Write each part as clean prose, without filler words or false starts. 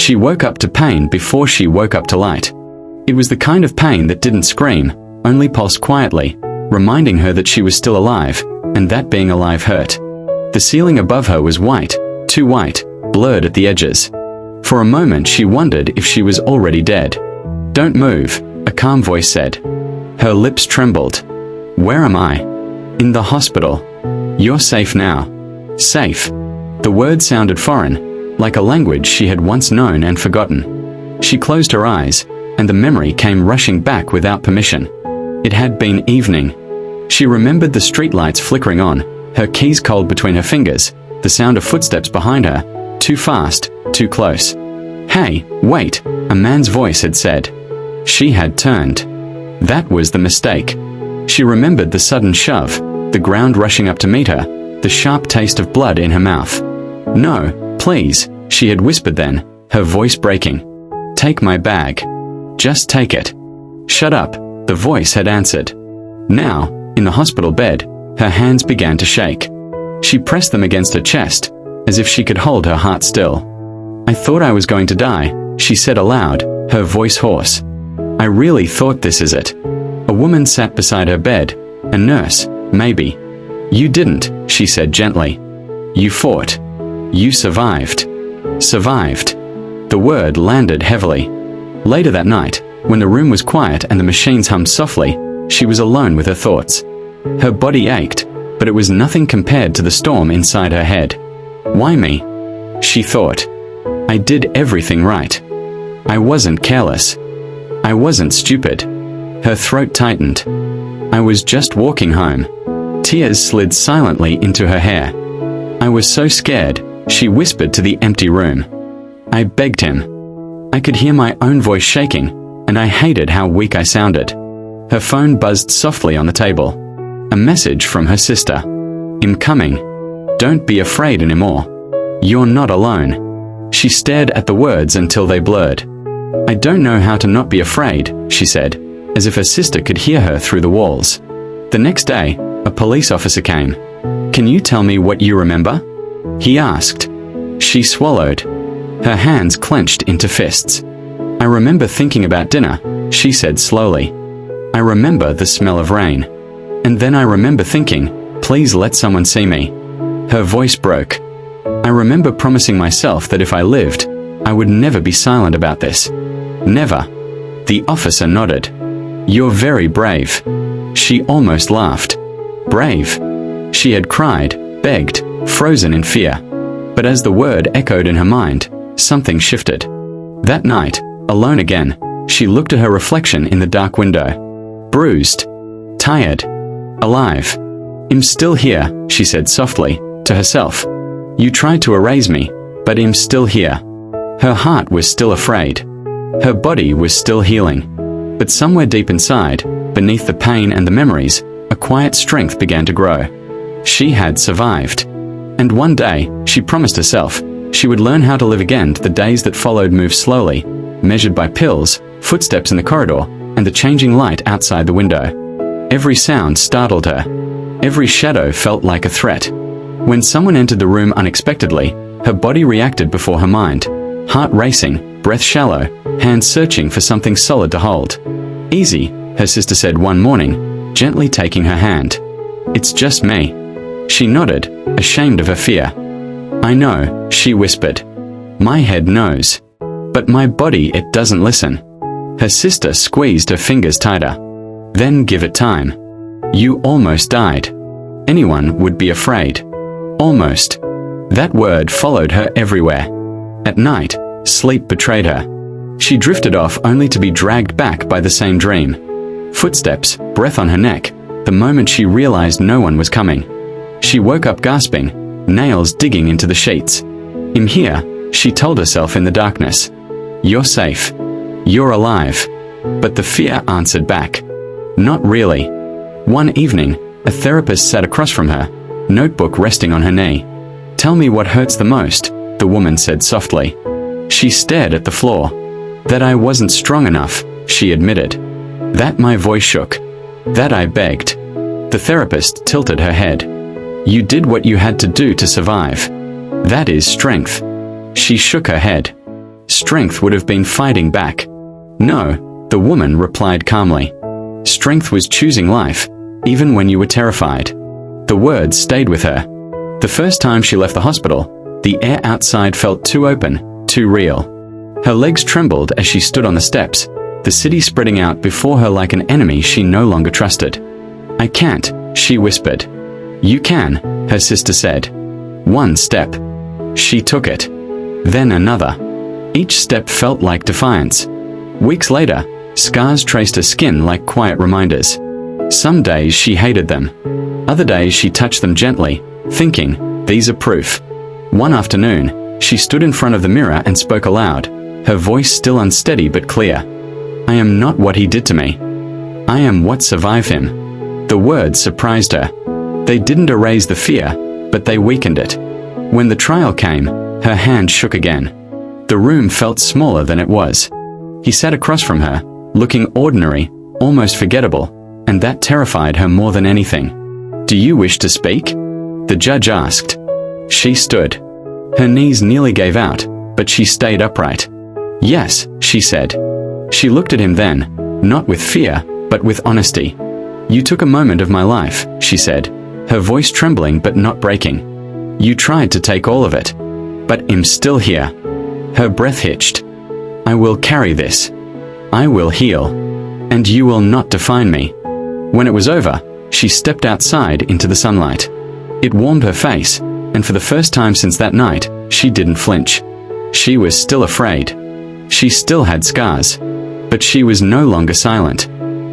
She woke up to pain before she woke up to light. It was the kind of pain that didn't scream, only pulsed quietly, reminding her that she was still alive, and that being alive hurt. The ceiling above her was white, too white, blurred at the edges. For a moment she wondered if she was already dead. "Don't move," a calm voice said. Her lips trembled. "Where am I?" "In the hospital. You're safe now." Safe. The word sounded foreign, like a language she had once known and forgotten. She closed her eyes, and the memory came rushing back without permission. It had been evening. She remembered the streetlights flickering on, her keys cold between her fingers, the sound of footsteps behind her, too fast, too close. "Hey, wait," a man's voice had said. She had turned. That was the mistake. She remembered the sudden shove, the ground rushing up to meet her, the sharp taste of blood in her mouth. "No, please," she had whispered then, her voice breaking. "Take my bag. Just take it." "Shut up," the voice had answered. Now, in the hospital bed, her hands began to shake. She pressed them against her chest, as if she could hold her heart still. "I thought I was going to die," she said aloud, her voice hoarse. "I really thought this is it." A woman sat beside her bed, a nurse, maybe. "You didn't," she said gently. "You fought. You survived." Survived. The word landed heavily. Later that night, when the room was quiet and the machines hummed softly, she was alone with her thoughts. Her body ached, but it was nothing compared to the storm inside her head. "Why me?" she thought. "I did everything right. I wasn't careless. I wasn't stupid." Her throat tightened. "I was just walking home." Tears slid silently into her hair. "I was so scared," she whispered to the empty room. "I begged him." I could hear my own voice shaking, and I hated how weak I sounded. Her phone buzzed softly on the table. A message from her sister. "I'm coming. Don't be afraid anymore. You're not alone." She stared at the words until they blurred. "I don't know how to not be afraid," she said, as if her sister could hear her through the walls. The next day, a police officer came. "Can you tell me what you remember?" he asked. She swallowed. Her hands clenched into fists. "I remember thinking about dinner," she said slowly. "I remember the smell of rain. And then I remember thinking, please let someone see me." Her voice broke. "I remember promising myself that if I lived, I would never be silent about this. Never." The officer nodded. "You're very brave." She almost laughed. Brave. She had cried, begged, frozen in fear. But as the word echoed in her mind, something shifted. That night, alone again, she looked at her reflection in the dark window. Bruised. Tired. Alive. "I'm still here," she said softly, to herself. "You tried to erase me, but I'm still here." Her heart was still afraid. Her body was still healing. But somewhere deep inside, beneath the pain and the memories, a quiet strength began to grow. She had survived. And one day, she promised herself, she would learn how to live again to the days that followed move slowly, measured by pills, footsteps in the corridor, and the changing light outside the window. Every sound startled her. Every shadow felt like a threat. When someone entered the room unexpectedly, her body reacted before her mind, heart racing, breath shallow, hands searching for something solid to hold. "Easy," her sister said one morning, gently taking her hand. "It's just me." She nodded, ashamed of her fear. "I know," she whispered. "My head knows. But my body, it doesn't listen." Her sister squeezed her fingers tighter. "Then give it time. You almost died. Anyone would be afraid." Almost. That word followed her everywhere. At night, sleep betrayed her. She drifted off only to be dragged back by the same dream. Footsteps, breath on her neck, the moment she realized no one was coming. She woke up gasping, nails digging into the sheets. "I'm here," she told herself in the darkness. "You're safe. You're alive." But the fear answered back. Not really. One evening, a therapist sat across from her, notebook resting on her knee. "Tell me what hurts the most," the woman said softly. She stared at the floor. "That I wasn't strong enough," she admitted. "That my voice shook. That I begged." The therapist tilted her head. "You did what you had to do to survive. That is strength." She shook her head. strength would have been fighting back. No, the woman replied calmly. Strength was choosing life, even when you were terrified. The words stayed with her. The first time she left the hospital, the air outside felt too open, too real. Her legs trembled as she stood on the steps, the city spreading out before her like an enemy she no longer trusted. I can't, she whispered. You can, her sister said. One step. She took it. Then another. Each step felt like defiance. Weeks later, scars traced her skin like quiet reminders. Some days she hated them. Other days she touched them gently, thinking, these are proof. One afternoon, she stood in front of the mirror and spoke aloud, her voice still unsteady but clear. I am not what he did to me. I am what survived him. The words surprised her. They didn't erase the fear, but they weakened it. When the trial came, her hand shook again. The room felt smaller than it was. He sat across from her, looking ordinary, almost forgettable, and that terrified her more than anything. Do you wish to speak? The judge asked. She stood. Her knees nearly gave out, but she stayed upright. Yes, she said. She looked at him then, not with fear, but with honesty. You took a moment of my life, she said, her voice trembling but not breaking. You tried to take all of it. But I'm still here. Her breath hitched. I will carry this. I will heal. And you will not define me. When it was over, she stepped outside into the sunlight. It warmed her face, and for the first time since that night, she didn't flinch. She was still afraid. She still had scars. But she was no longer silent.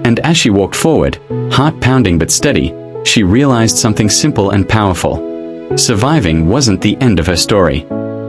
And as she walked forward, heart pounding but steady, she realized something simple and powerful. Surviving wasn't the end of her story.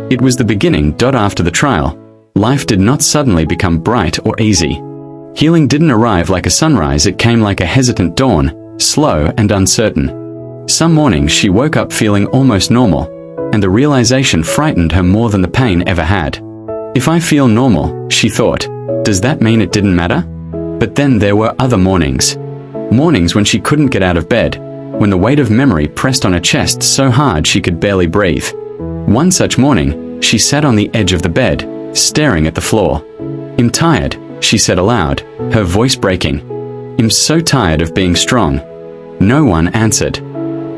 It was the beginning. After the trial, life did not suddenly become bright or easy. Healing didn't arrive like a sunrise, it came like a hesitant dawn, slow and uncertain. Some mornings she woke up feeling almost normal, and the realization frightened her more than the pain ever had. If I feel normal, she thought, does that mean it didn't matter? But then there were other mornings. Mornings when she couldn't get out of bed, when the weight of memory pressed on her chest so hard she could barely breathe. One such morning, she sat on the edge of the bed, staring at the floor. I'm tired, she said aloud, her voice breaking. I'm so tired of being strong. No one answered.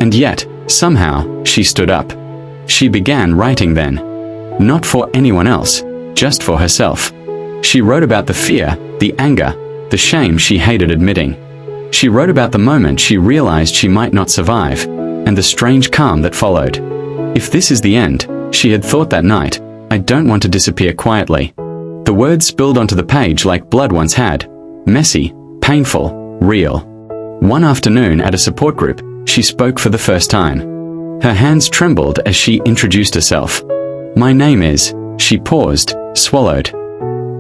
And yet, somehow, she stood up. She began writing then. Not for anyone else, just for herself. She wrote about the fear, the anger, the shame she hated admitting. She wrote about the moment she realized she might not survive, and the strange calm that followed. If this is the end, she had thought that night, I don't want to disappear quietly. The words spilled onto the page like blood once had. Messy, painful, real. One afternoon at a support group, she spoke for the first time. Her hands trembled as she introduced herself. My name is, she paused, swallowed.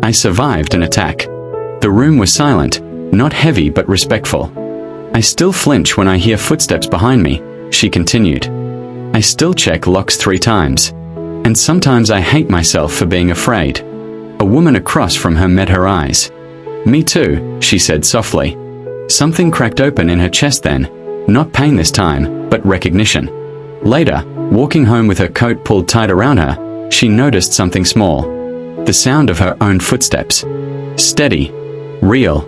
I survived an attack. The room was silent, not heavy but respectful. I still flinch when I hear footsteps behind me, she continued. I still check locks 3 times. And sometimes I hate myself for being afraid. A woman across from her met her eyes. Me too, she said softly. Something cracked open in her chest then, not pain this time, but recognition. Later, walking home with her coat pulled tight around her, she noticed something small. The sound of her own footsteps. Steady. Real.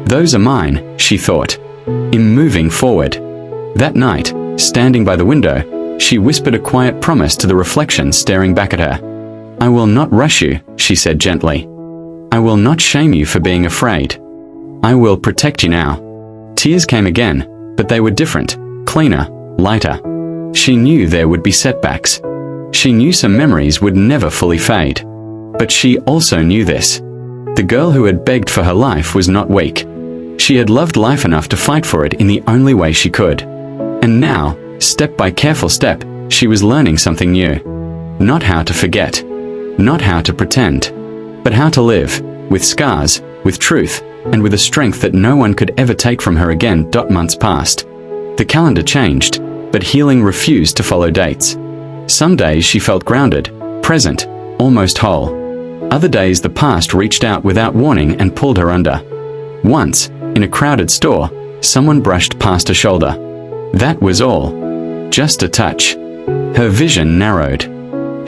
Those are mine, she thought. In moving forward. That night, standing by the window, she whispered a quiet promise to the reflection staring back at her. I will not rush you, she said gently. I will not shame you for being afraid. I will protect you now. Tears came again, but they were different, cleaner, lighter. She knew there would be setbacks. She knew some memories would never fully fade. But she also knew this. The girl who had begged for her life was not weak. She had loved life enough to fight for it in the only way she could. And now, step by careful step, she was learning something new. Not how to forget. Not how to pretend. But how to live, with scars, with truth, and with a strength that no one could ever take from her again. Months passed. The calendar changed, but healing refused to follow dates. Some days she felt grounded, present, almost whole. Other days the past reached out without warning and pulled her under. Once, in a crowded store, someone brushed past her shoulder. That was all. Just a touch. Her vision narrowed.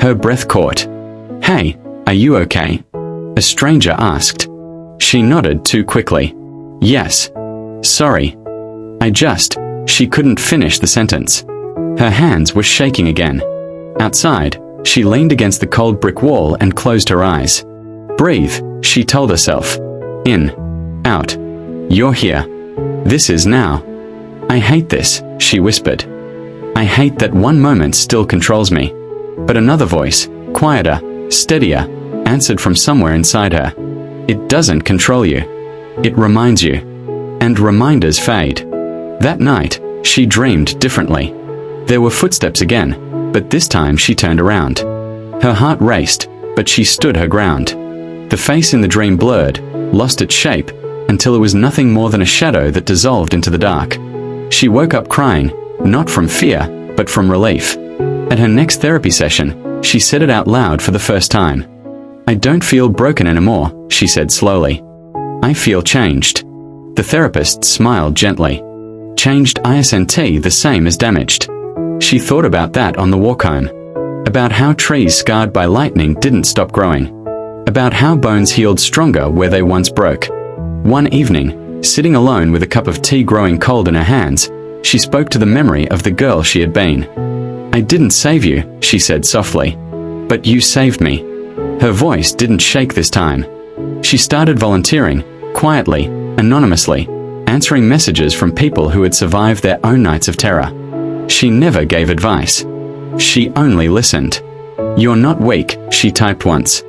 Her breath caught. Hey, "Are you okay?" a stranger asked. She nodded too quickly. "Yes. Sorry. She couldn't finish the sentence. Her hands were shaking again. Outside, she leaned against the cold brick wall and closed her eyes. "Breathe," she told herself. "In. Out. You're here. This is now." "I hate this," she whispered. "I hate that one moment still controls me." But another voice, quieter, steadier, answered from somewhere inside her. "It doesn't control you. It reminds you." And reminders fade. That night, she dreamed differently. There were footsteps again, but this time she turned around. Her heart raced, but she stood her ground. The face in the dream blurred, lost its shape, until it was nothing more than a shadow that dissolved into the dark. She woke up crying, not from fear, but from relief. At her next therapy session, she said it out loud for the first time. "I don't feel broken anymore," she said slowly. "I feel changed." The therapist smiled gently. Changed isn't the same as damaged. She thought about that on the walk home. About how trees scarred by lightning didn't stop growing. About how bones healed stronger where they once broke. One evening, sitting alone with a cup of tea growing cold in her hands, she spoke to the memory of the girl she had been. "I didn't save you," she said softly. "But you saved me." Her voice didn't shake this time. She started volunteering, quietly, anonymously, answering messages from people who had survived their own nights of terror. She never gave advice. She only listened. "You're not weak," she typed once.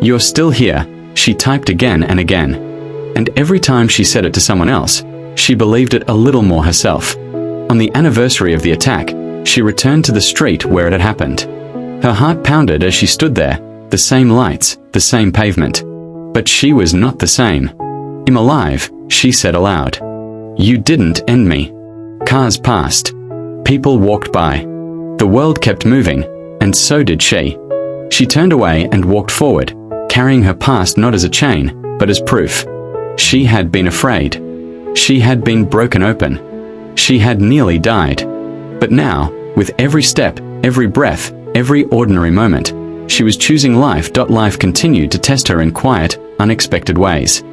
"You're still here," she typed again and again. And every time she said it to someone else, she believed it a little more herself. On the anniversary of the attack, she returned to the street where it had happened. Her heart pounded as she stood there, the same lights, the same pavement. But she was not the same. "I'm alive," she said aloud. "You didn't end me." Cars passed. People walked by. The world kept moving, and so did she. She turned away and walked forward, carrying her past not as a chain, but as proof. She had been afraid. She had been broken open. She had nearly died. But now, with every step, every breath, every ordinary moment, she was choosing life. Life continued to test her in quiet, unexpected ways.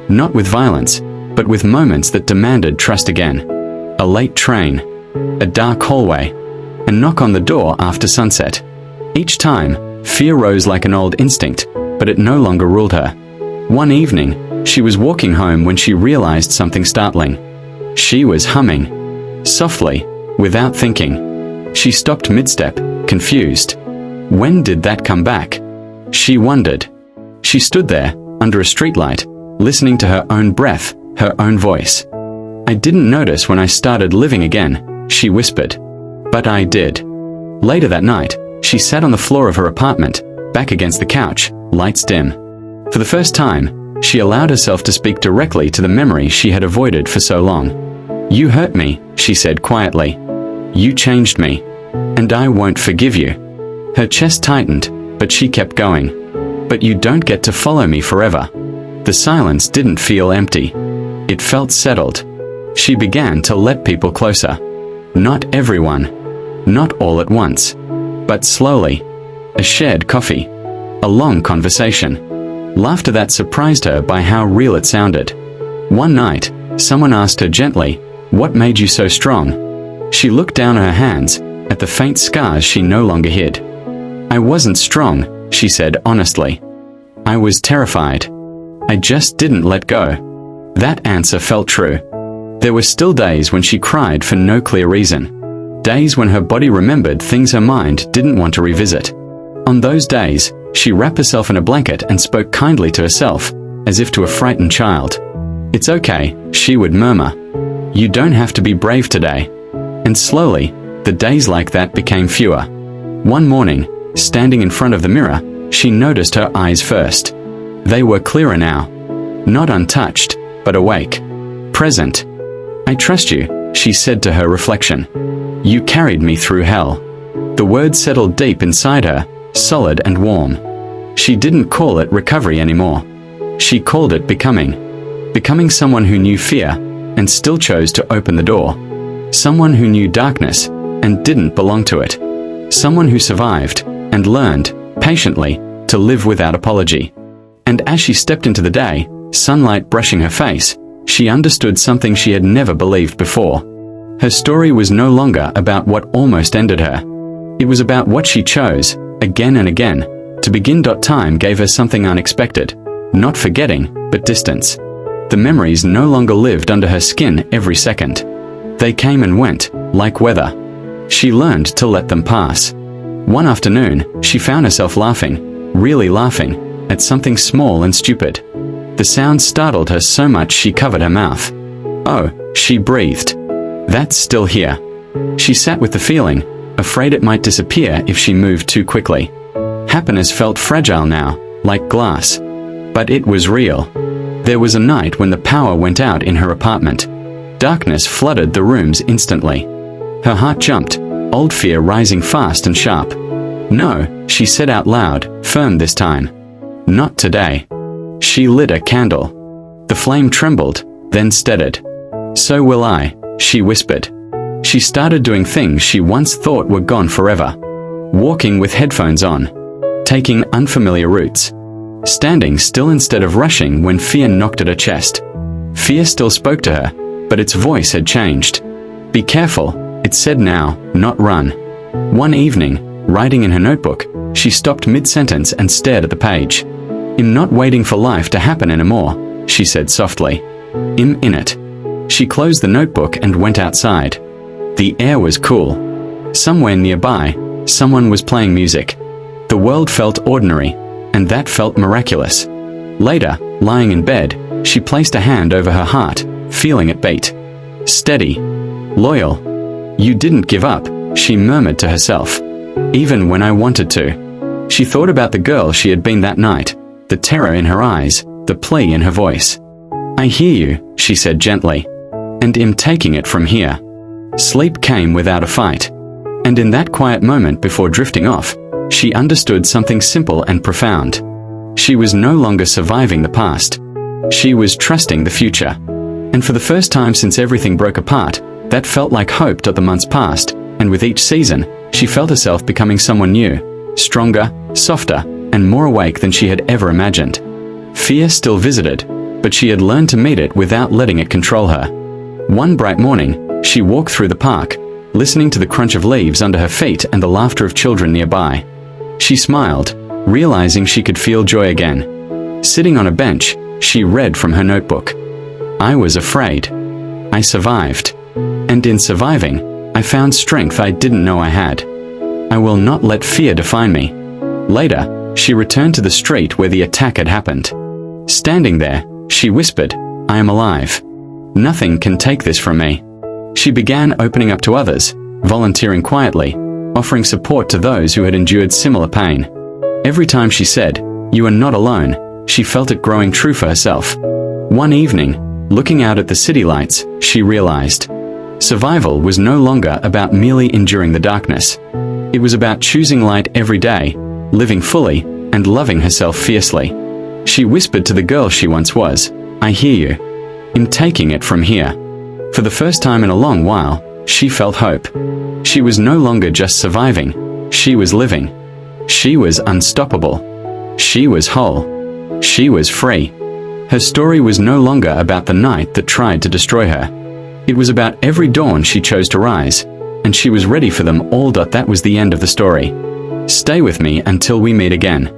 Not with violence, but with moments that demanded trust again. A late train. A dark hallway. A knock on the door after sunset. Each time, fear rose like an old instinct, but it no longer ruled her. One evening, she was walking home when she realized something startling. She was humming. Softly, without thinking. She stopped mid-step, confused. When did that come back? She wondered. She stood there, under a streetlight, listening to her own breath, her own voice. "I didn't notice when I started living again," she whispered. "But I did." Later that night, she sat on the floor of her apartment, back against the couch, lights dim. For the first time, she allowed herself to speak directly to the memory she had avoided for so long. "You hurt me," she said quietly. "You changed me. And I won't forgive you." Her chest tightened, but she kept going. "But you don't get to follow me forever." The silence didn't feel empty. It felt settled. She began to let people closer. Not everyone. Not all at once. But slowly. A shared coffee. A long conversation. Laughter that surprised her by how real it sounded. One night, someone asked her gently, "What made you so strong?" She looked down at her hands, at the faint scars she no longer hid. "I wasn't strong," she said honestly. "I was terrified. I just didn't let go." That answer felt true. There were still days when she cried for no clear reason. Days when her body remembered things her mind didn't want to revisit. On those days, she wrapped herself in a blanket and spoke kindly to herself, as if to a frightened child. "It's okay," she would murmur. "You don't have to be brave today." And slowly, the days like that became fewer. One morning, standing in front of the mirror, she noticed her eyes first. They were clearer now. Not untouched, but awake. Present. "I trust you," she said to her reflection. "You carried me through hell." The words settled deep inside her, solid and warm. She didn't call it recovery anymore. She called it becoming. Becoming someone who knew fear, and still chose to open the door. Someone who knew darkness, and didn't belong to it. Someone who survived, and learned, patiently, to live without apology. And as she stepped into the day, sunlight brushing her face, she understood something she had never believed before. Her story was no longer about what almost ended her. It was about what she chose, again and again, to begin. Time gave her something unexpected, not forgetting, but distance. The memories no longer lived under her skin every second. They came and went, like weather. She learned to let them pass. One afternoon, she found herself laughing, really laughing, at something small and stupid. The sound startled her so much she covered her mouth. "Oh," she breathed. "That's still here." She sat with the feeling, afraid it might disappear if she moved too quickly. Happiness felt fragile now, like glass. But it was real. There was a night when the power went out in her apartment. Darkness flooded the rooms instantly. Her heart jumped, old fear rising fast and sharp. "No," she said out loud, firm this time. "Not today." She lit a candle. The flame trembled, then steadied. "So will I," she whispered. She started doing things she once thought were gone forever. Walking with headphones on. Taking unfamiliar routes. Standing still instead of rushing when fear knocked at her chest. Fear still spoke to her, but its voice had changed. "Be careful," it said now, "not run." One evening, writing in her notebook, she stopped mid-sentence and stared at the page. "I'm not waiting for life to happen anymore," she said softly. "I'm in it." She closed the notebook and went outside. The air was cool. Somewhere nearby, someone was playing music. The world felt ordinary, and that felt miraculous. Later, lying in bed, she placed a hand over her heart, feeling it beat. Steady. Loyal. "You didn't give up," she murmured to herself. "Even when I wanted to." She thought about the girl she had been that night, the terror in her eyes, the plea in her voice. "I hear you," she said gently. "And am taking it from here." Sleep came without a fight. And in that quiet moment before drifting off, she understood something simple and profound. She was no longer surviving the past. She was trusting the future. And for the first time since everything broke apart, that felt like hope. The months passed, and with each season, she felt herself becoming someone new, stronger, softer, and more awake than she had ever imagined. Fear still visited, but she had learned to meet it without letting it control her. One bright morning, she walked through the park, listening to the crunch of leaves under her feet and the laughter of children nearby. She smiled, realizing she could feel joy again. Sitting on a bench, she read from her notebook. "I was afraid. I survived. And in surviving, I found strength I didn't know I had. I will not let fear define me." Later, she returned to the street where the attack had happened. Standing there, she whispered, "I am alive. Nothing can take this from me." She began opening up to others, volunteering quietly, offering support to those who had endured similar pain. Every time she said, "You are not alone," she felt it growing true for herself. One evening, looking out at the city lights, she realized survival was no longer about merely enduring the darkness. It was about choosing light every day, living fully, and loving herself fiercely. She whispered to the girl she once was, "I hear you. I'm taking it from here." For the first time in a long while, she felt hope. She was no longer just surviving, she was living. She was unstoppable. She was whole. She was free. Her story was no longer about the night that tried to destroy her. It was about every dawn she chose to rise, and she was ready for them all. That was the end of the story. Stay with me until we meet again.